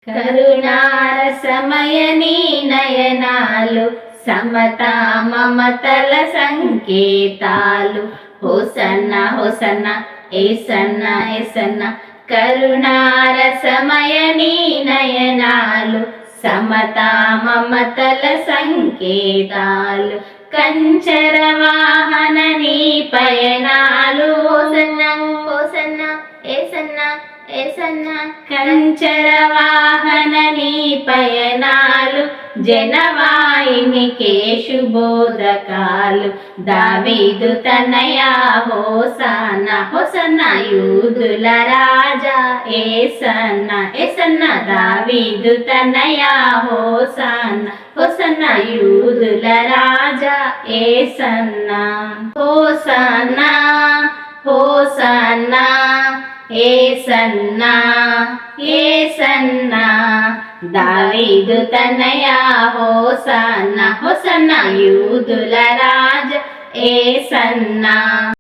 కరుణారసమయ నీ నయనాలు సమతా మమతల సంకేతాలు. హోసన్న హోసన్న ఏసన్న ఏసన్న. కరుణారసమయ నీ నయనాలు సమతా మమతల సంకేతాలు. కంచర వాహన నీ పయనాలు. హోసన్న హోసన్న ఏసన్న ఏసన్న. కంచర వాహన నీ పయనాలు జనవాహినికి శుభోదకాలు. దావీదు తనయా హోసన్న హోసన్న. యూదుల రాజా ఏసన్న ఏసన్న. దావీదు తనయా హోసన్న హోసన్న. యూదుల రాజా ఏసన్న. హోసన్న హోసన్న ఏసన్న ఏసన్న. దావీదు తనయా హోసన్న హోసన్న. యూదుల రాజా ఏసన్న.